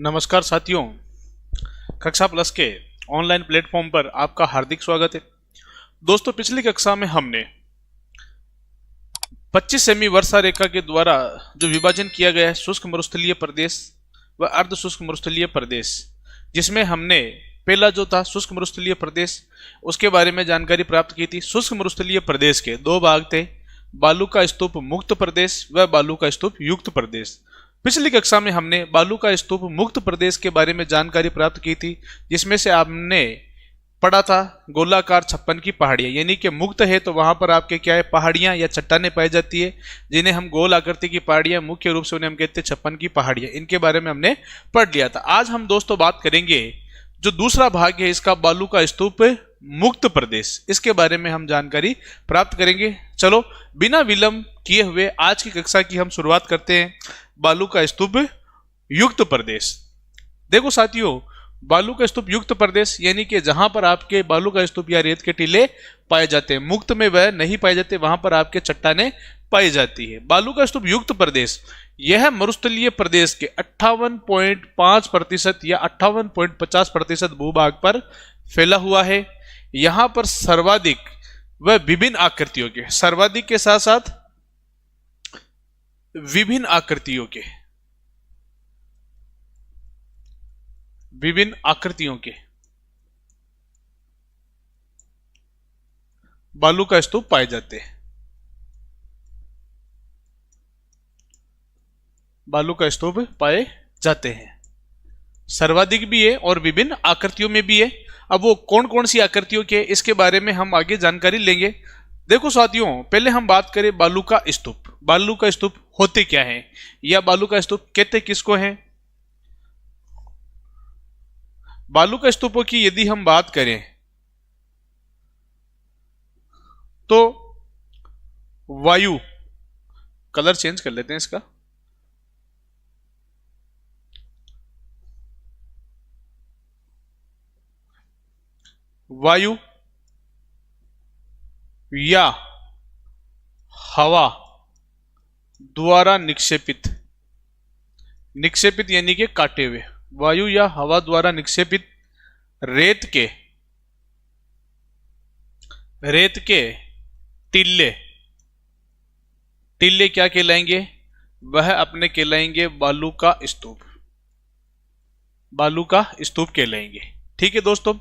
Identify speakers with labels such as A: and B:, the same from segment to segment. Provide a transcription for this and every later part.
A: नमस्कार साथियों, कक्षा प्लस के ऑनलाइन प्लेटफॉर्म पर आपका हार्दिक स्वागत है। दोस्तों, पिछली कक्षा में हमने 25 सेमी वर्षा रेखा के द्वारा जो विभाजन किया गया है शुष्क मरुस्थलीय प्रदेश व अर्ध शुष्क मरुस्थलीय प्रदेश, जिसमें हमने पहला जो था शुष्क मरुस्थलीय प्रदेश, उसके बारे में जानकारी प्राप्त की थी। शुष्क मरुस्थलीय प्रदेश के दो भाग थे, बालू का स्तूप मुक्त प्रदेश व बालू का स्तूप युक्त प्रदेश। पिछली कक्षा में हमने बालू का स्तूप मुक्त प्रदेश के बारे में जानकारी प्राप्त की थी, जिसमें से आपने पढ़ा था गोलाकार 56 की पहाड़ियां, यानी कि मुक्त है तो वहां पर आपके क्या है, पहाड़ियां या चट्टानें पाई जाती है, जिन्हें हम गोल आकृति की पहाड़ियां, मुख्य रूप से उन्हें हम कहते हैं 56 की पहाड़ियां। इनके बारे में हमने पढ़ लिया था। आज हम दोस्तों बात करेंगे जो दूसरा भाग है इसका, बालू का स्तूप मुक्त प्रदेश, इसके बारे में हम जानकारी प्राप्त करेंगे। चलो बिना विलंब किए हुए आज की कक्षा की हम शुरुआत करते हैं। बालू का स्तूप युक्त प्रदेश। देखो साथियों, बालू का स्तूप युक्त प्रदेश यानी कि जहां पर आपके बालू का स्तूप या रेत के टीले पाए जाते हैं, मुक्त में वह नहीं पाए जाते, वहां पर आपके चट्टानें पाई जाती है। बालू का स्तूप युक्त प्रदेश यह मरुस्थलीय प्रदेश के 58.5% या 58.50% भूभाग पर फैला हुआ है। यहां पर सर्वाधिक व विभिन्न आकृतियों के, सर्वाधिक के साथ साथ विभिन्न आकृतियों के बालू का स्तूप पाए जाते हैं। बालू का स्तूप पाए जाते हैं, सर्वाधिक भी है और विभिन्न आकृतियों में भी है। अब वो कौन कौन सी आकृतियों के, इसके बारे में हम आगे जानकारी लेंगे। देखो साथियों, पहले हम बात करें बालू का स्तूप। बालू का स्तूप होते क्या हैं, या बालू का स्तूप कहते किसको हैं। बालू का स्तूपों की यदि हम बात करें तो वायु, कलर चेंज कर लेते हैं इसका, वायु या हवा द्वारा निक्षेपित यानी कि काटे हुए, वायु या हवा द्वारा निक्षेपित रेत के टिल्ले क्या कहलाएंगे, वह अपने कहलाएंगे बालू का स्तूप। बालू का स्तूप कहलाएंगे। ठीक है दोस्तों,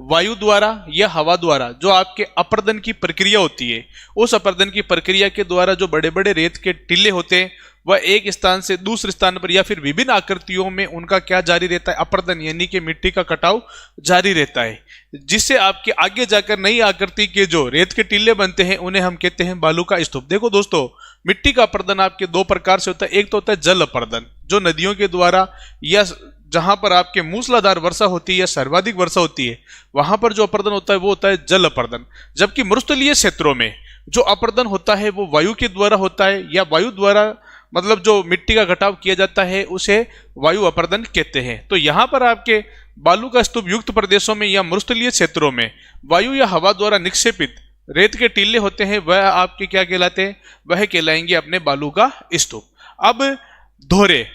A: वायु द्वारा या हवा द्वारा जो आपके अपर्दन की प्रक्रिया होती है, उस अपर्दन की प्रक्रिया के द्वारा जो बड़े बड़े रेत के टिल्ले होते हैं, वह एक स्थान से दूसरे स्थान पर या फिर विभिन्न आकृतियों में उनका क्या जारी रहता है, अपर्दन यानी कि मिट्टी का कटाव जारी रहता है, जिससे आपके आगे जाकर नई आकृति के जो रेत के टिल्ले बनते हैं उन्हें हम कहते हैं बालू का स्तूप। देखो दोस्तों, मिट्टी का अपर्दन आपके दो प्रकार से होता है। एक तो होता है जल अपर्दन, जो नदियों के द्वारा या जहां पर आपके मूसलाधार वर्षा होती है या सर्वाधिक वर्षा होती है, वहां पर जो अपर्दन होता है वो होता है जल अपर्दन। जबकि मरुस्थलीय क्षेत्रों में जो अपर्दन होता है वो वायु के द्वारा होता है, या वायु द्वारा मतलब जो मिट्टी का घटाव किया जाता है उसे वायु अपर्दन कहते हैं। तो यहां पर आपके बालू का स्तूप युक्त प्रदेशों में या मरुस्थलीय क्षेत्रों में वायु या हवा द्वारा निक्षेपित रेत के टीले होते हैं, वह आपके क्या कहलाते हैं, वह कहलाएंगे अपने बालू का स्तूप। अब धोरे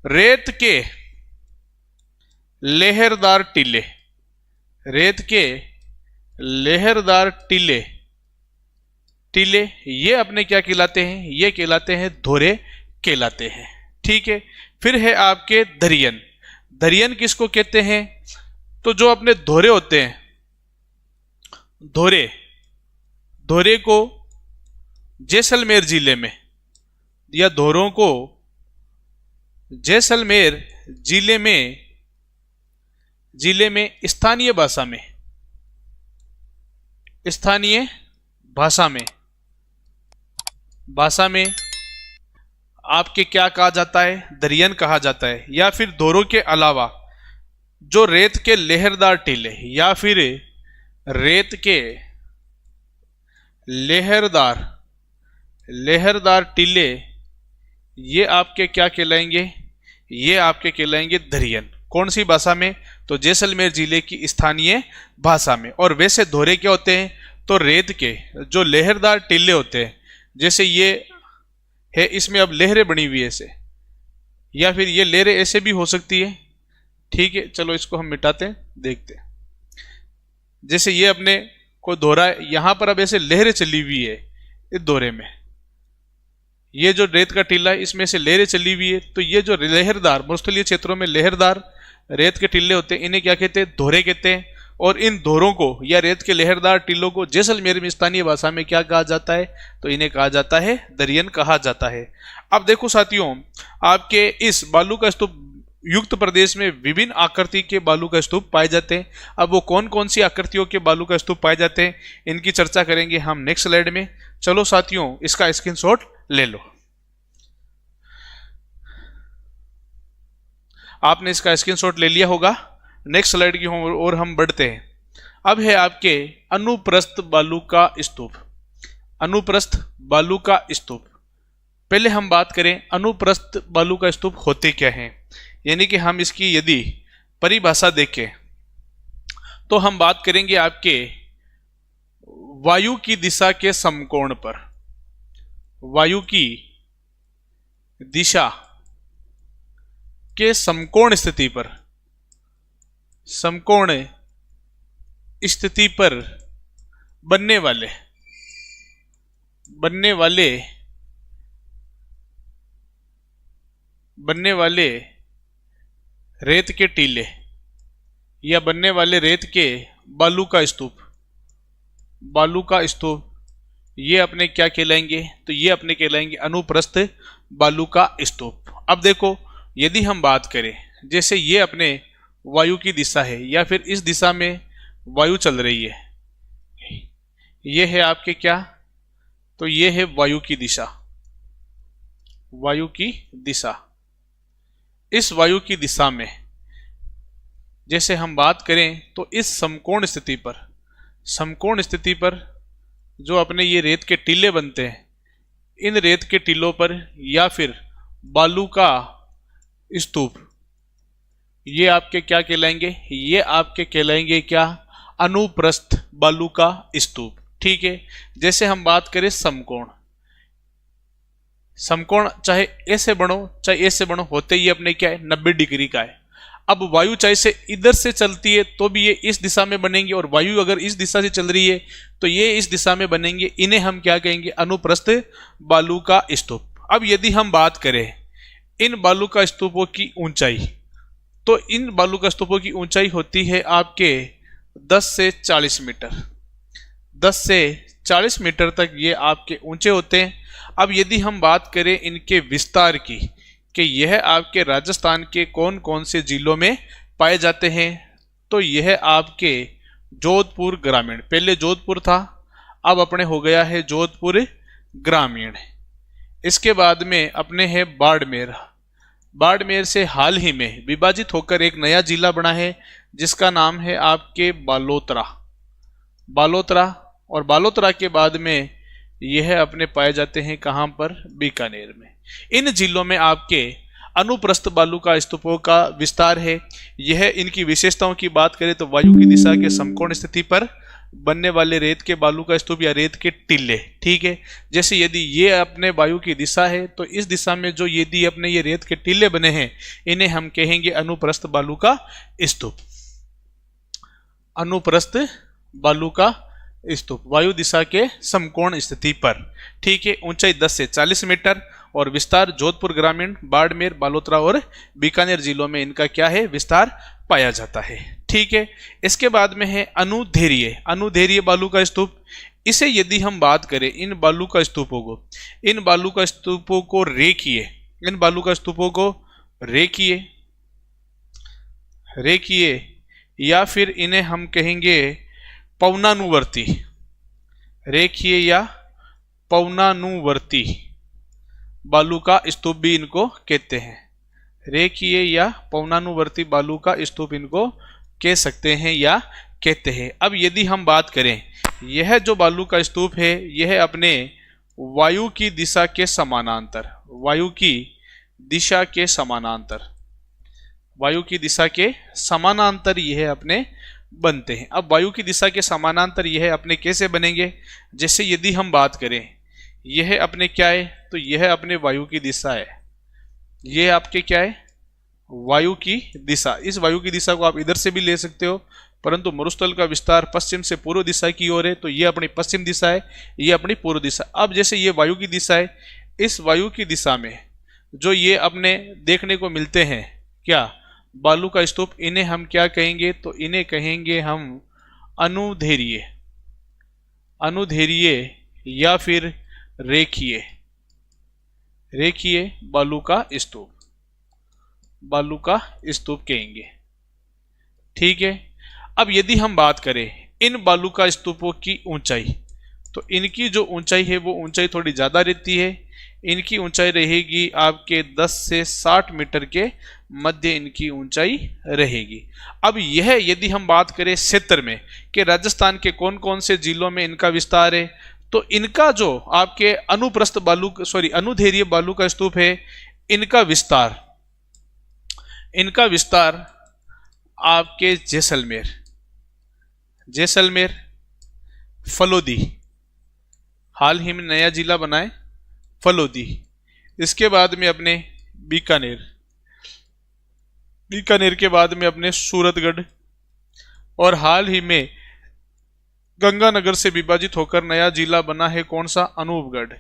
A: रेत के लेहरदार टीले, रेत के लेहरदार टीले ये अपने क्या कहलाते हैं, ये कहलाते हैं धोरे कहलाते हैं। ठीक है, फिर है आपके दरियन किसको कहते हैं, तो जो अपने धोरे होते हैं, धोरे को जैसलमेर जिले में या धोरों को जैसलमेर जिले में स्थानीय भाषा में आपके क्या कहा जाता है, दरियन कहा जाता है। या फिर धोरों के अलावा जो रेत के लेहरदार टीले या फिर रेत के लेहरदार टीले, ये आपके क्या कहलाएंगे, ये आपके कहलाएंगे दरियन। कौन सी भाषा में, तो जैसलमेर जिले की स्थानीय भाषा में। और वैसे धोरे क्या होते हैं, तो रेत के जो लेहरदार टीले होते हैं, जैसे ये है, इसमें अब लहरें बनी हुई है, ऐसे या फिर ये लहरें ऐसे भी हो सकती है। ठीक है, चलो इसको हम मिटाते हैं, देखते हैं। जैसे ये अपने को दोहरा है, यहां पर अब ऐसे लहरें चली हुई है इस दोहरे में, ये जो रेत का टीला है इसमें से लहरें चली हुई है। तो ये जो लहरदार मरुस्थलीय क्षेत्रों में लहरदार रेत के टीले होते हैं, इन्हें क्या कहते हैं? दोहरे कहते हैं। और इन दोहरों को या रेत के लहरदार टीलों को जैसलमेर में स्थानीय भाषा में क्या कहा जाता है? तो इन्हें कहा जाता है दरियन कहा जाता है। अब देखो साथियों, आपके इस बालू का स्तूप युक्त प्रदेश में विभिन्न आकृति के बालू का स्तूप पाए जाते हैं। अब वो कौन कौन सी आकृतियों के बालू का स्तूप पाए जाते हैं, इनकी चर्चा करेंगे हम नेक्स्ट स्लाइड में। चलो साथियों, इसका स्क्रीनशॉट ले लो। आपने इसका स्क्रीनशॉट ले लिया होगा। नेक्स्ट स्लाइड की ओर हम बढ़ते हैं। अब है आपके अनुप्रस्थ बालू का स्तूप। अनुप्रस्थ बालू का स्तूप, पहले हम बात करें अनुप्रस्थ बालू का स्तूप होते क्या हैं, यानी कि हम इसकी यदि परिभाषा देखें तो हम बात करेंगे आपके वायु की दिशा के समकोण पर। वायु की दिशा के समकोण स्थिति पर, समकोण स्थिति पर बनने वाले रेत के टीले या बनने वाले रेत के बालू का स्तूप, ये अपने क्या कहलाएंगे? तो ये अपने कहलाएंगे अनुप्रस्थ बालू का स्तूप। अब देखो, यदि हम बात करें जैसे ये अपने वायु की दिशा है या फिर इस दिशा में वायु चल रही है, ये है आपके क्या? तो ये है वायु की दिशा। वायु की दिशा, इस वायु की दिशा में जैसे हम बात करें तो इस समकोण स्थिति पर जो अपने ये रेत के टीले बनते हैं, इन रेत के टीलों पर या फिर बालू का स्तूप, ये आपके क्या कहलाएंगे? ये आपके कहलाएंगे क्या? अनुप्रस्थ बालू का स्तूप। ठीक है, जैसे हम बात करें समकोण चाहे ऐसे बनो चाहे ऐसे बनो, होते ही अपने क्या है? 90 डिग्री का है। अब वायु चाहे से इधर से चलती है तो भी ये इस दिशा में बनेंगे, और वायु अगर इस दिशा से चल रही है तो ये इस दिशा में बनेंगे। इन्हें हम क्या कहेंगे? अनुप्रस्थ बालू का स्तूप। अब यदि हम बात करें इन बालू का स्तूपों की ऊंचाई, तो इन बालू का स्तूपों की ऊंचाई होती है आपके 10 से 40 मीटर। 10 से 40 मीटर तक ये आपके ऊंचे होते हैं। अब यदि हम बात करें इनके विस्तार की कि यह आपके राजस्थान के कौन कौन से जिलों में पाए जाते हैं, तो यह आपके जोधपुर ग्रामीण, पहले जोधपुर था, अब अपने हो गया है जोधपुर ग्रामीण। इसके बाद में अपने है बाड़मेर से हाल ही में विभाजित होकर एक नया जिला बना है जिसका नाम है आपके बालोतरा। और बालोतरा के बाद में यह अपने पाए जाते हैं कहां पर? बीकानेर में। इन जिलों में आपके अनुप्रस्थ बालू का स्तूपों का विस्तार है। यह इनकी विशेषताओं की बात करें तो वायु की दिशा के समकोण स्थिति पर बनने वाले रेत के बालू का स्तूप या रेत के टीले। ठीक है, जैसे यदि ये अपने वायु की दिशा है तो इस दिशा में जो यदि अपने ये रेत के टीले बने हैं, इन्हें हम कहेंगे अनुप्रस्थ बालू का स्तूप। अनुप्रस्थ बालू का स्तूप वायु दिशा के समकोण स्थिति पर। ठीक है, ऊंचाई 10 से 40 मीटर और विस्तार जोधपुर ग्रामीण, बाड़मेर, बालोतरा और बीकानेर जिलों में इनका क्या है? विस्तार पाया जाता है। ठीक है, इसके बाद में है अनुधैर्य बालू का स्तूप। इसे यदि हम बात करें इन बालू का स्तूपों को रेखीय या फिर इन्हें हम कहेंगे पवनानुवर्ती, रेखीय या पवनानुवर्ती बालू का स्तूप भी इनको कहते हैं। रेखीय या पवनानुवर्ती बालू का स्तूप इनको कह सकते हैं या कहते हैं। अब यदि हम बात करें, यह जो बालू का स्तूप है यह अपने वायु की दिशा के समानांतर यह अपने बनते हैं। अब वायु की दिशा के समानांतर यह अपने कैसे बनेंगे? जैसे यदि हम बात करें यह अपने क्या है? तो यह अपने वायु की दिशा है, ये आपके क्या है, वायु की दिशा। इस वायु की दिशा को आप इधर से भी ले सकते हो, परंतु मरुस्थल का विस्तार पश्चिम से पूर्व दिशा की ओर है, तो ये अपनी पश्चिम दिशा है, ये अपनी पूर्व दिशा। अब जैसे ये वायु की दिशा है, इस वायु की दिशा में जो ये अपने देखने को मिलते हैं क्या, बालू का स्तूप, इन्हें हम क्या कहेंगे, तो इन्हें कहेंगे हम अनुदैर्घ्य, अनुदैर्घ्य या फिर रेखीय, रेखीय बालू का स्तूप, बालू का स्तूप कहेंगे। ठीक है। अब यदि हम बात करें इन बालू का स्तूपों की ऊंचाई, तो इनकी जो ऊंचाई है वो ऊंचाई थोड़ी ज़्यादा रहती है। इनकी ऊंचाई रहेगी आपके 10 से 60 मीटर के मध्य इनकी ऊंचाई रहेगी। अब यह यदि हम बात करें क्षेत्र में कि राजस्थान के कौन कौन से जिलों में इनका विस्तार है, तो इनका जो आपके अनुप्रस्थ बालू अनुदैर्घ्य बालू का स्तूप है, इनका विस्तार, इनका विस्तार आपके जैसलमेर, जैसलमेर, फलोदी, हाल ही में नया जिला बना है फलोदी, इसके बाद में अपने बीकानेर, बीकानेर के बाद में अपने सूरतगढ़, और हाल ही में गंगानगर से विभाजित होकर नया जिला बना है कौन सा, अनूपगढ़।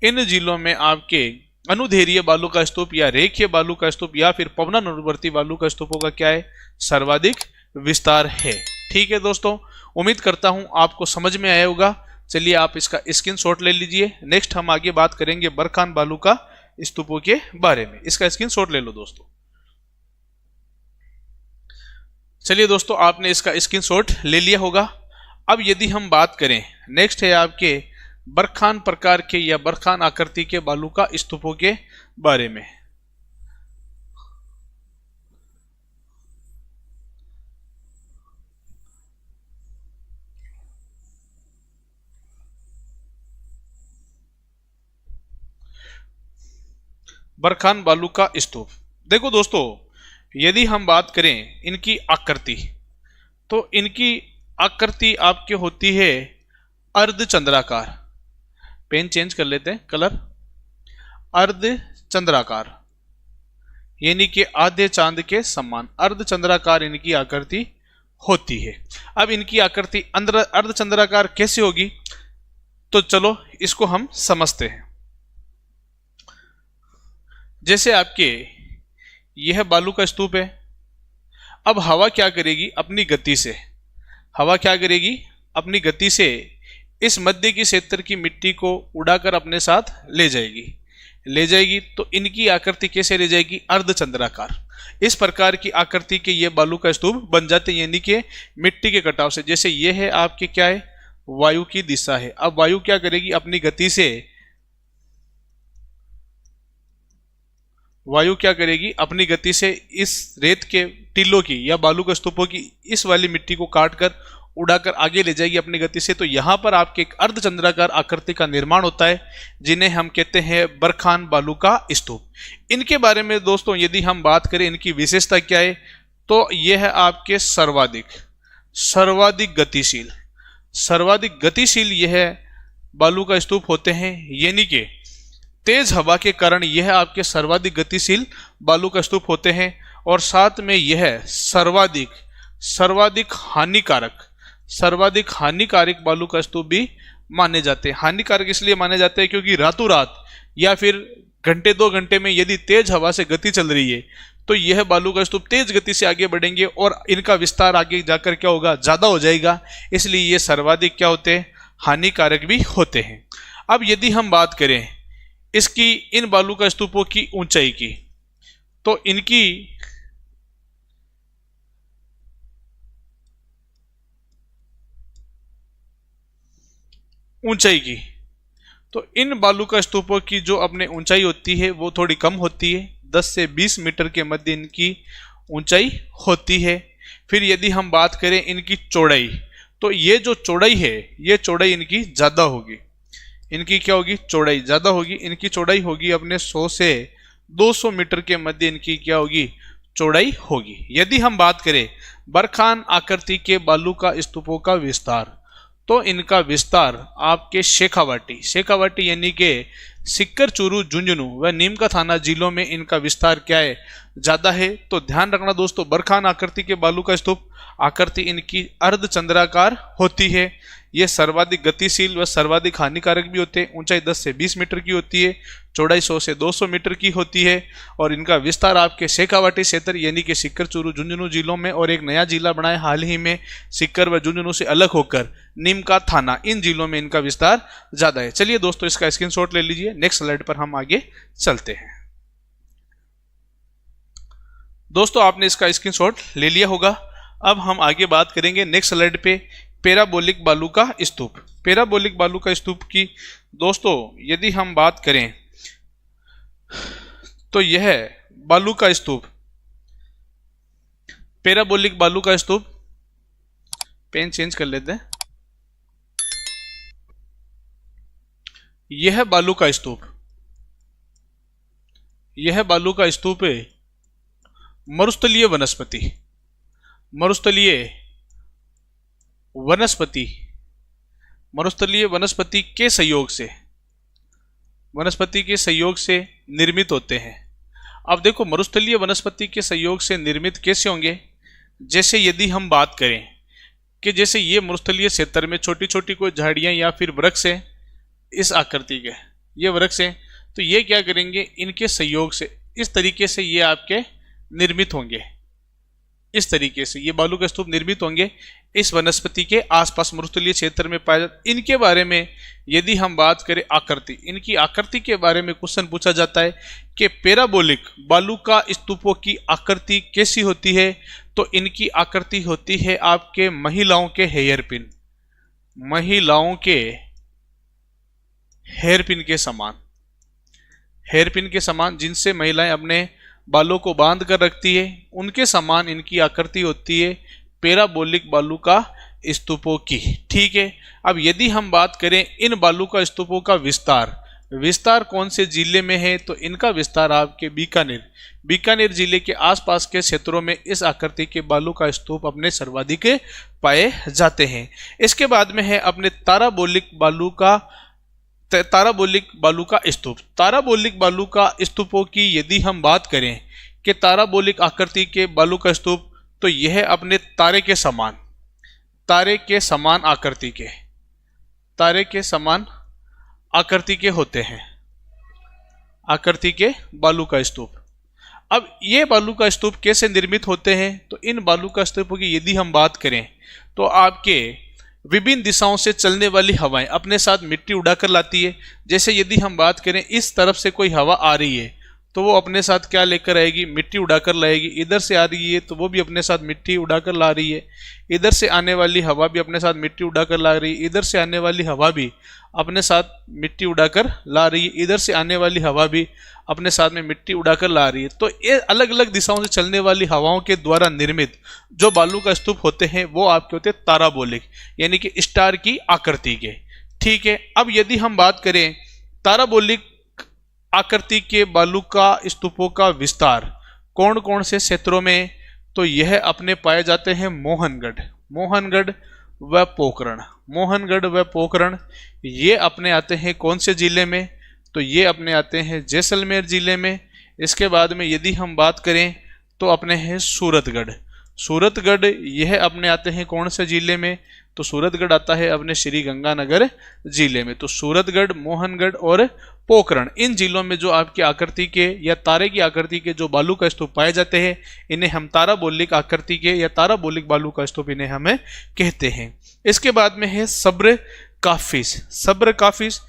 A: इन जिलों में आपके अनुदैर्घ्य बालू का स्तूप या रेखीय बालू का स्तूप या फिर पवनानुवर्ती बालू का स्तूपों का क्या है, सर्वाधिक विस्तार है। ठीक है दोस्तों, उम्मीद करता हूं आपको समझ में आया होगा। चलिए आप इसका स्क्रीनशॉट ले लीजिए। नेक्स्ट हम आगे बात करेंगे बरखान बालू का स्तूपों के बारे में। इसका स्क्रीनशॉट ले लो दोस्तों। चलिए दोस्तों, आपने इसका स्क्रीनशॉट ले लिया होगा। अब यदि हम बात करें, नेक्स्ट है आपके बरखान प्रकार के या बरखान आकृति के बालू का स्तूपों के बारे में। बरखान बालू का स्तूप, देखो दोस्तों, यदि हम बात करें इनकी आकृति, तो इनकी आकृति आपके होती है अर्धचंद्राकार। पेन चेंज कर लेते हैं कलर, अर्धचंद्राकार, यानी कि आधे चांद के समान अर्धचंद्राकार इनकी आकृति होती है। अब इनकी आकृति अर्धचंद्राकार कैसे होगी, तो चलो इसको हम समझते हैं। जैसे आपके यह बालू का स्तूप है, अब हवा क्या करेगी, अपनी गति से, हवा क्या करेगी, अपनी गति से इस मध्य की क्षेत्र की मिट्टी को उड़ाकर अपने साथ ले जाएगी, ले जाएगी। तो इनकी आकृति कैसे रह जाएगी, अर्धचंद्राकार। इस प्रकार की आकृति के ये बालू का स्तूप बन जाते हैं, यानी कि मिट्टी के कटाव से। जैसे ये है आपके क्या है, वायु की दिशा है। अब वायु क्या करेगी, अपनी गति से, वायु क्या करेगी, अपनी गति से इस रेत के टीलों की या बालू के स्तूपों की इस वाली मिट्टी को काटकर उड़ाकर आगे ले जाएगी अपनी गति से। तो यहां पर आपके एक अर्धचंद्राकार आकृति का निर्माण होता है, जिन्हें हम कहते हैं बरखान बालू का स्तूप। इनके बारे में दोस्तों यदि हम बात करें, इनकी विशेषता क्या है, तो यह है आपके सर्वाधिक गतिशील, सर्वाधिक गतिशील यह बालू का स्तूप होते हैं। यानी कि तेज हवा के कारण यह आपके सर्वाधिक गतिशील बालू का स्तूप होते हैं, और साथ में यह सर्वाधिक हानिकारक बालू का स्तूप भी माने जाते हैं। हानिकारक इसलिए माने जाते हैं क्योंकि रातों रात या फिर घंटे 2 घंटे में यदि तेज हवा से गति चल रही है, तो यह बालू का स्तूप तेज गति से आगे बढ़ेंगे और इनका विस्तार आगे जाकर क्या होगा, ज्यादा हो जाएगा। इसलिए ये सर्वाधिक क्या होते हैं, हानिकारक भी होते हैं। अब यदि हम बात करें इसकी, इन बालू का स्तूपों की ऊंचाई की, तो इनकी ऊंचाई की, तो इन बालू का स्तूपों की जो अपने ऊंचाई होती है वो थोड़ी कम होती है, 10 से 20 मीटर के मध्य इनकी ऊंचाई होती है। फिर यदि हम बात करें इनकी चौड़ाई, तो ये जो चौड़ाई है, ये चौड़ाई इनकी ज्यादा होगी। इनकी क्या होगी, चौड़ाई ज्यादा होगी। इनकी चौड़ाई होगी अपने 100 से 200 मीटर के मध्य इनकी क्या होगी, चौड़ाई होगी। यदि हम बात करें बरखान आकृति के बालू का स्तूपों का विस्तार, तो इनका विस्तार आपके शेखावाटी यानी के सिक्कर, चूरू, झुंझुनू व नीमका थाना जिलों में इनका विस्तार क्या है, ज्यादा है। तो ध्यान रखना दोस्तों, बरखान आकृति के बालू का स्तूप आकृति इनकी अर्धचंद्राकार होती है। ये सर्वाधिक गतिशील व सर्वाधिक हानिकारक भी होते हैं। ऊंचाई 10 से 20 मीटर की होती है, चौड़ाई 100 से 200 मीटर की होती है और इनका विस्तार आपके शेखावाटी क्षेत्र यानी कि सिक्कर, चूरू, झुंझुनू जिलों में, और एक नया जिला बनाया हाल ही में सिक्कर व झुंझुनू से अलग होकर नीमका थाना, इन जिलों में इनका विस्तार ज्यादा है। चलिए दोस्तों, इसका स्क्रीनशॉट ले लीजिए। नेक्स्ट स्लाइड पर हम आगे चलते हैं। दोस्तों, आपने इसका स्क्रीनशॉट ले लिया होगा। अब हम आगे बात करेंगे नेक्स्ट स्लाइड पे पैराबोलिक बालू का स्तूप। पैराबोलिक बालू का स्तूप की दोस्तों यदि हम बात करें तो यह बालू का स्तूप, पैराबोलिक बालू का स्तूप, पेन चेंज कर लेते हैं। यह बालू का स्तूप, यह बालू का स्तूप है मरुस्थलीय वनस्पति, मरुस्थलीय वनस्पति, मरुस्थलीय वनस्पति के सहयोग से, वनस्पति के सहयोग से निर्मित होते हैं। अब देखो, मरुस्थलीय वनस्पति के सहयोग से निर्मित कैसे होंगे? जैसे यदि हम बात करें कि जैसे ये मरुस्थलीय क्षेत्र में छोटी छोटी कोई झाड़ियां या फिर वृक्ष है, इस आकृति के ये वृक्ष है, तो ये क्या करेंगे, इनके सहयोग से इस तरीके से ये आपके निर्मित होंगे। इस तरीके से ये बालू का स्तूप निर्मित होंगे इस वनस्पति के आसपास मरुस्थलीय क्षेत्र में पाए जाते। इनके बारे में यदि हम बात करें आकृति, इनकी आकृति के बारे में क्वेश्चन पूछा जाता है कि पैराबोलिक बालू का स्तूपों की आकृति कैसी होती है, तो इनकी आकृति होती है आपके महिलाओं के हेयर पिन, महिलाओं के हेयर पिन के समान, हेयर पिन के समान, जिनसे महिलाएं अपने बालों को बांध कर रखती है, उनके समान इनकी आकृति होती है पैराबोलिक बालू का स्तूपों की। ठीक है। अब यदि हम बात करें इन बालू का स्तूपों का विस्तार, विस्तार कौन से जिले में है, तो इनका विस्तार आपके बीकानेर, बीकानेर जिले के आसपास के क्षेत्रों में इस आकृति के बालू का स्तूप अपने सर्वाधिक पाए जाते हैं। इसके बाद में है अपने ताराबोलिक बालू का, ताराबोलिक बालू का स्तूप। ताराबोलिक बालू का स्तूपों की यदि हम बात करें कि ताराबोलिक आकृति के बालू का स्तूप, तो यह अपने तारे के समान, तारे के समान आकृति के, तारे के समान आकृति के होते हैं, आकृति के बालू का स्तूप। अब ये बालू का स्तूप कैसे निर्मित होते हैं, तो इन बालू का स्तूपों की यदि हम बात करें तो आपके विभिन्न दिशाओं से चलने वाली हवाएं अपने साथ मिट्टी उड़ाकर लाती है। जैसे यदि हम बात करें इस तरफ से कोई हवा आ रही है तो वो अपने साथ क्या लेकर आएगी, मिट्टी उड़ाकर लाएगी। इधर से आ रही है तो वो भी अपने साथ मिट्टी उड़ाकर ला रही है। इधर से आने वाली हवा भी अपने साथ मिट्टी उड़ाकर ला रही है। इधर से आने वाली हवा भी अपने साथ मिट्टी उड़ाकर ला रही है। इधर से आने वाली हवा भी अपने साथ में मिट्टी उड़ाकर ला रही है। तो ये अलग अलग दिशाओं से चलने वाली हवाओं के द्वारा निर्मित जो बालू का स्तूप होते हैं वो आपके होते हैं ताराबोलिक, यानी कि स्टार की आकृति के। ठीक है। अब यदि हम बात करें ताराबोलिक आकृति के बालू का स्तूपों का विस्तार कौन कौन से क्षेत्रों में, तो यह अपने पाए जाते हैं मोहनगढ़, मोहनगढ़ व पोखरण, मोहनगढ़ व पोखरण ये अपने आते हैं कौन से जिले में, तो ये अपने आते हैं जैसलमेर जिले में। इसके बाद में यदि हम बात करें तो अपने हैं सूरतगढ़, सूरतगढ़ यह अपने आते हैं कौन से जिले में, तो सूरतगढ़ आता है अपने श्री गंगानगर जिले में। तो सूरतगढ़, मोहनगढ़ और पोखरण, इन जिलों में जो आपकी आकृति के या तारे की आकृति के जो बालू का स्तूप पाए जाते हैं इन्हें हम ताराबोलिक आकृति के या ताराबोलिक बालू का स्तूप इन्हें हमें कहते हैं। इसके बाद में है सब्र काफिस, सब्र काफिस।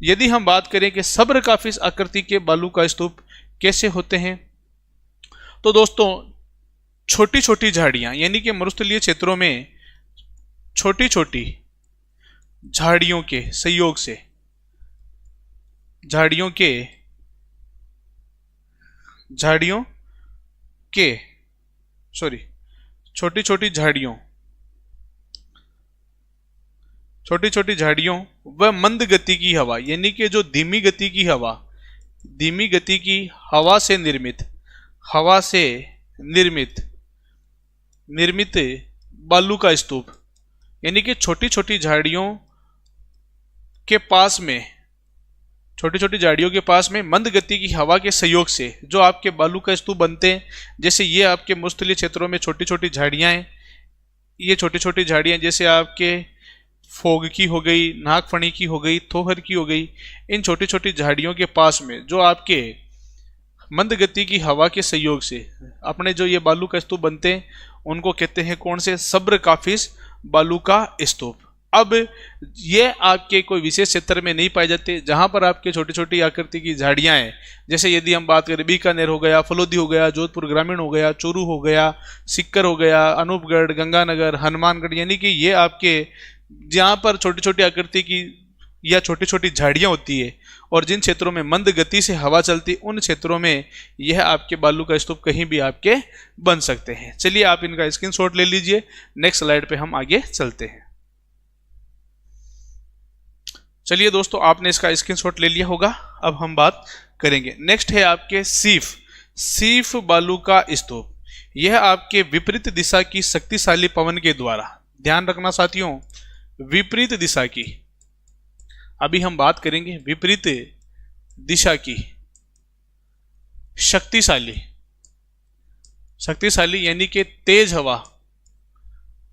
A: यदि हम बात करें कि सब्र काफिस आकृति के बालू का स्तूप कैसे होते हैं, तो दोस्तों छोटी छोटी झाड़ियां, यानी कि मरुस्थलीय क्षेत्रों में छोटी छोटी झाड़ियों के सहयोग से, झाड़ियों के सॉरी छोटी छोटी झाड़ियों व मंद गति की हवा, यानी कि जो धीमी गति की हवा, धीमी गति की हवा से निर्मित बालू का स्तूप, यानी कि छोटी छोटी झाड़ियों के पास में छोटी छोटी झाड़ियों के पास में मंद गति की हवा के सहयोग से जो आपके बालू का स्तूप बनते हैं, जैसे ये आपके मरुस्थलीय क्षेत्रों में छोटी छोटी झाड़ियाँ हैं, ये छोटी छोटी झाड़ियाँ जैसे आपके फोग की हो गई, नागफणी की हो गई, थोहर की हो गई, इन छोटी छोटी झाड़ियों के पास में जो आपके मंद गति की हवा के सहयोग से अपने जो ये बालू का स्तूप बनते हैं उनको कहते हैं कौन से? सब्र काफिस बालू का स्तूप। अब ये आपके कोई विशेष क्षेत्र में नहीं पाए जाते, जहां पर आपके छोटी छोटी आकृति की झाड़ियां हैं, जैसे यदि हम बात करें बीकानेर हो गया, फलोदी हो गया, जोधपुर ग्रामीण हो गया, चूरू हो गया, सिक्कर हो गया, अनूपगढ़, गंगानगर, हनुमानगढ़, यानी कि ये आपके जहां पर छोटी छोटी आकृति की या छोटी छोटी झाड़ियां होती है और जिन क्षेत्रों में मंद गति से हवा चलती, उन क्षेत्रों में यह आपके बालू का स्तूप कहीं भी आपके बन सकते हैं। चलिए आप इनका स्क्रीनशॉट ले लीजिए। नेक्स्ट स्लाइड पे हम आगे चलते हैं। चलिए दोस्तों, आपने इसका स्क्रीनशॉट ले लिया होगा। अब हम बात करेंगे। नेक्स्ट है आपके सीफ बालू का स्तूप। यह आपके विपरीत दिशा की शक्तिशाली पवन के द्वारा, ध्यान रखना साथियों, विपरीत दिशा की, अभी हम बात करेंगे विपरीत दिशा की शक्तिशाली यानी कि तेज हवा,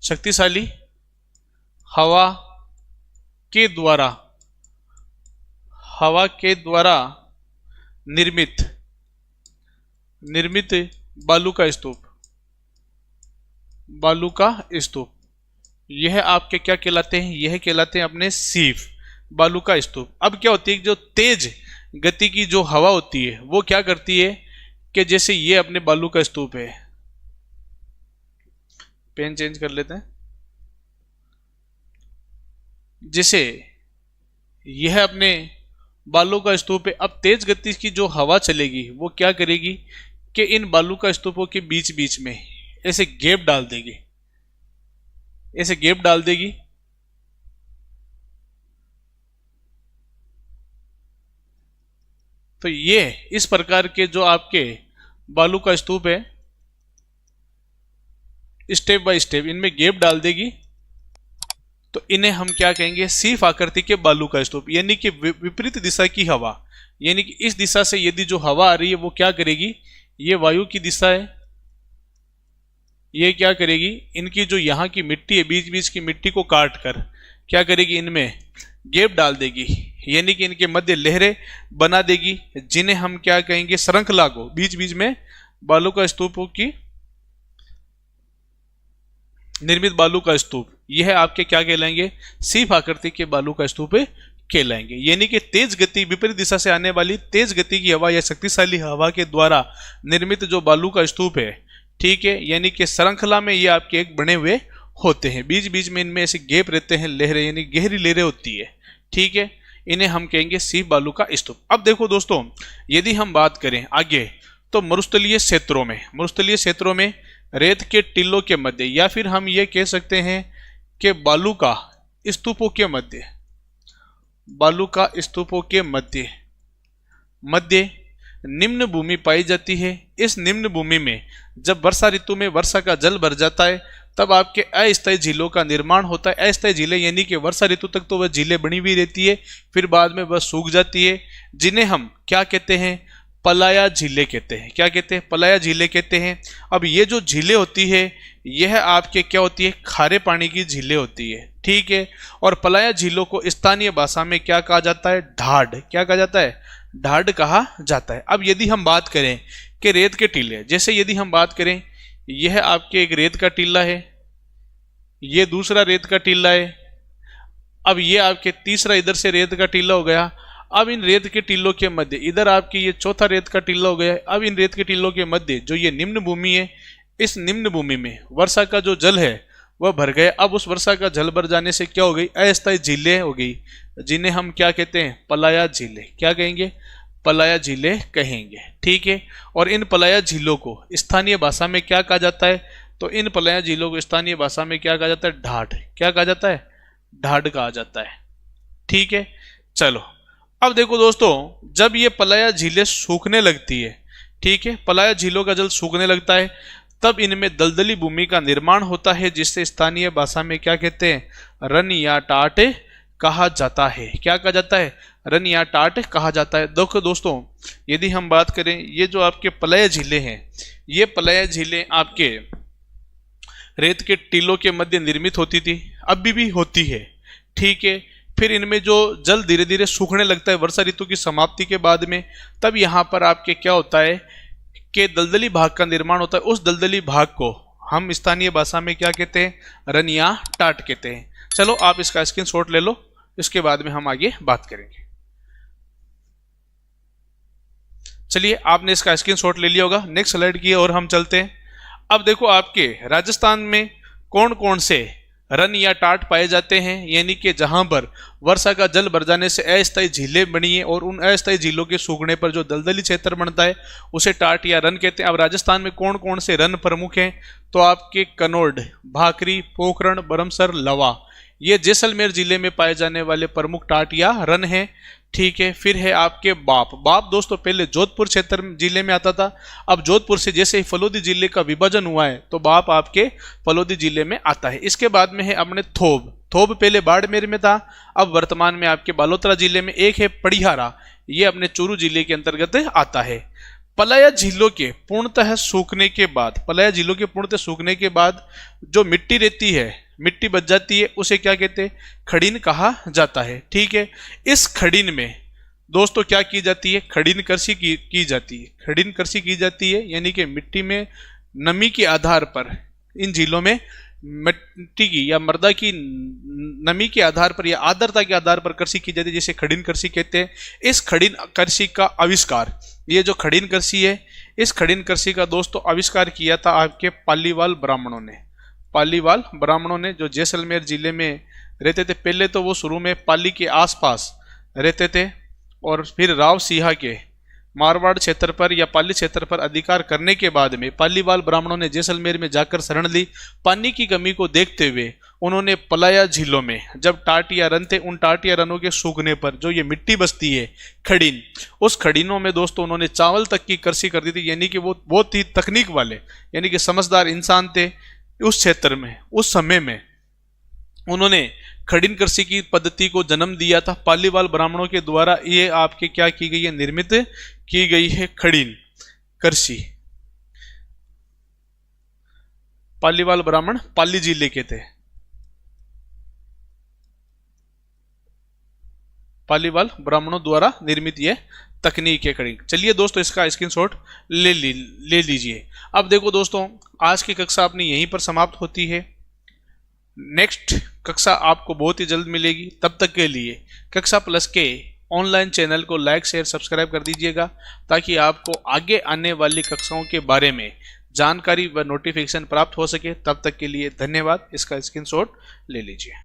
A: शक्तिशाली हवा के द्वारा निर्मित बालू का स्तूप, यह आपके क्या कहलाते हैं? यह कहलाते हैं अपने सीफ बालू का स्तूप। अब क्या होती है, जो तेज गति की जो हवा होती है वो क्या करती है कि जैसे ये अपने बालू का स्तूप है, पेन चेंज कर लेते हैं, जैसे यह अपने बालू का स्तूप है। अब तेज गति की जो हवा चलेगी वो क्या करेगी कि इन बालू का स्तूपों के बीच बीच में ऐसे गैप डाल देगी, तो ये इस प्रकार के जो आपके बालू का स्तूप है, स्टेप बाय स्टेप इनमें गैप डाल देगी, तो इन्हें हम क्या कहेंगे? सीफ आकृति के बालू का स्तूप। यानी कि विपरीत दिशा की हवा, यानी कि इस दिशा से यदि जो हवा आ रही है वो क्या करेगी, ये वायु की दिशा है, ये क्या करेगी, इनकी जो यहाँ की मिट्टी है, बीच बीच की मिट्टी को काट कर क्या करेगी, इनमें गैप डाल देगी, यानी कि इनके मध्य लहरें बना देगी, जिन्हें हम क्या कहेंगे? श्रृंखला को, बीच बीच में बालू का स्तूपों की निर्मित बालू का स्तूप, यह आपके क्या कहलाएंगे? सीफ आकृति के बालू का स्तूप कहलाएंगे। यानी कि तेज गति, विपरीत दिशा से आने वाली तेज गति की हवा या शक्तिशाली हवा के द्वारा निर्मित जो बालू का स्तूप है, ठीक है, यानी कि श्रृंखला में ये आपके एक बने हुए होते हैं, बीच बीच में इनमें ऐसे गैप रहते हैं, लहरें यानी गहरी लहरें होती है, ठीक है, इन्हें हम कहेंगे सीफ बालू का स्तूप। अब देखो दोस्तों, यदि हम बात करें आगे, तो मरुस्थलीय क्षेत्रों में रेत के टीलों के मध्य, या फिर हम ये कह सकते हैं कि बालू का स्तूपों के मध्य निम्न भूमि पाई जाती है। इस निम्न भूमि में जब वर्षा ऋतु में वर्षा का जल भर जाता है, तब आपके अस्थायी झीलों का निर्माण होता है। अस्थायी झीलें यानी कि वर्षा ऋतु तक तो वह झीलें बनी हुई रहती है, फिर बाद में वह सूख जाती है, जिन्हें हम क्या कहते हैं? पलाया झीलें कहते हैं। क्या कहते हैं? पलाया झीलें कहते हैं। अब ये जो झीलें होती है, यह आपके क्या होती है? खारे पानी की झीलें होती है, ठीक है। और पलाया झीलों को स्थानीय भाषा में क्या कहा जाता है? ढाड। क्या कहा जाता है? ढाड कहा जाता है। अब यदि हम बात करें कि रेत के टीले, जैसे यदि हम बात करें, यह आपके एक रेत का टीला है, ये दूसरा रेत का टीला है, अब ये आपके तीसरा इधर से रेत का टीला हो गया। अब इन रेत के टीलों के मध्य इधर आपकी ये चौथा रेत का टीला हो गया। अब इन रेत के टीलों के मध्य जो ये निम्न भूमि है, इस निम्न भूमि में वर्षा का जो जल है वह भर गया। अब उस वर्षा का जल भर जाने से क्या हो गई? अस्थायी झीलें हो गई, जिन्हें हम क्या कहते हैं? पलाया झीलें। क्या कहेंगे? पलाया झीलें कहेंगे, ठीक है। और इन पलाया झीलों को स्थानीय भाषा में क्या कहा जाता है? तो इन पलाया झीलों को स्थानीय भाषा में क्या कहा जाता है? ढाड। क्या कहा जाता है? ढाड कहा जाता है, ठीक है। चलो अब देखो दोस्तों, जब ये पलाया झीलें सूखने लगती है, ठीक है, पलाया झीलों का जल सूखने लगता है, तब इनमें दलदली भूमि का निर्माण होता है, जिससे स्थानीय भाषा में क्या कहते हैं? रन या टाट कहा जाता है। क्या कहा जाता है? रन या टाट कहा जाता है। देखो दोस्तों, यदि हम बात करें, ये जो आपके पलय झीलें हैं, ये पलय झीलें आपके रेत के टीलों के मध्य निर्मित होती थी, अभी भी होती है, ठीक है। फिर इनमें जो जल धीरे धीरे सूखने लगता है वर्षा ऋतु की समाप्ति के बाद में, तब यहाँ पर आपके क्या होता है कि दलदली भाग का निर्माण होता है। उस दलदली भाग को हम स्थानीय भाषा में क्या कहते हैं? रन या टाट कहते हैं। चलो आप इसका स्क्रीनशॉट ले लो, इसके बाद में हम आगे बात करेंगे। चलिए, आपने इसका स्क्रीनशॉट ले लिया होगा। नेक्स्ट स्लाइड की और हम चलते हैं। अब देखो, आपके राजस्थान में कौन कौन से रन या टाट पाए जाते हैं, यानी कि जहां पर वर्षा का जल भर जाने से अस्थायी झीलें बनी है और उन अस्थायी झीलों के सूखने पर जो दलदली क्षेत्र बनता है उसे टाट या रन कहते हैं। अब राजस्थान में कौन कौन से रन प्रमुख हैं? तो आपके कनौड, भाकरी, पोखरण, बरमसर, लवा, ये जैसलमेर जिले में पाए जाने वाले प्रमुख टाट या रन हैं, ठीक है। फिर है आपके बाप। बाप दोस्तों पहले जोधपुर क्षेत्र जिले में आता था, अब जोधपुर से जैसे ही फलोदी जिले का विभाजन हुआ है तो बाप आपके फलोदी जिले में आता है। इसके बाद में है अपने थोब। थोब पहले बाड़मेर में था, अब वर्तमान में आपके बालोतरा जिले में। एक है पड़िहारा, ये अपने चूरू जिले के अंतर्गत आता है। पलाया झीलों के पूर्णतः सूखने के बाद, पलाया झीलों के पूर्णतः सूखने के बाद जो मिट्टी रहती है, मिट्टी बच जाती है, उसे क्या कहते हैं? खड़ीन कहा जाता है, ठीक है। इस खड़ीन में दोस्तों क्या की जाती है? खड़ीन कृषि की जाती है। खड़ीन कृषि की जाती है यानी कि मिट्टी में नमी के आधार पर, इन झीलों में मिट्टी की या मृदा की नमी के आधार पर या आर्द्रता के आधार पर कृषि की जाती है, जिसे खड़ीन कृषि कहते हैं। इस खड़ीन कृषि का आविष्कार, ये जो खड़ीन कृषि है, इस खड़ीन कृषि का दोस्तों आविष्कार किया था आपके पालीवाल ब्राह्मणों ने। पालीवाल ब्राह्मणों ने, जो जैसलमेर जिले में रहते थे। पहले तो वो शुरू में पाली के आसपास रहते थे और फिर राव सिंह के मारवाड़ क्षेत्र पर या पाली क्षेत्र पर अधिकार करने के बाद में पालीवाल ब्राह्मणों ने जैसलमेर में जाकर शरण ली। पानी की कमी को देखते हुए उन्होंने पलाया झीलों में जब टाट या रन थे, उन टाट या रनों के सूखने पर जो ये मिट्टी बसती है खड़ीन, उस खड़ीनों में दोस्तों उन्होंने चावल तक की कृषि कर दी थी। यानी कि वो बहुत ही तकनीक वाले, यानी कि समझदार इंसान थे। उस क्षेत्र में उस समय में उन्होंने खड़ीन कृषि की पद्धति को जन्म दिया था। पालीवाल ब्राह्मणों के द्वारा ये आपके क्या की गई है? निर्मित की गई है खड़ीन कृषि। पालीवाल ब्राह्मण पाली जिले के थे। पालीवाल ब्राह्मणों द्वारा निर्मित ये तकनीक है खड़ीन। चलिए दोस्तों, इसका स्क्रीनशॉट ले लीजिए। अब देखो दोस्तों, आज की कक्षा अपनी यहीं पर समाप्त होती है। नेक्स्ट कक्षा आपको बहुत ही जल्द मिलेगी। तब तक के लिए कक्षा प्लस के ऑनलाइन चैनल को लाइक, शेयर, सब्सक्राइब कर दीजिएगा, ताकि आपको आगे आने वाली कक्षाओं के बारे में जानकारी व नोटिफिकेशन प्राप्त हो सके। तब तक के लिए धन्यवाद। इसका स्क्रीनशॉट ले लीजिए।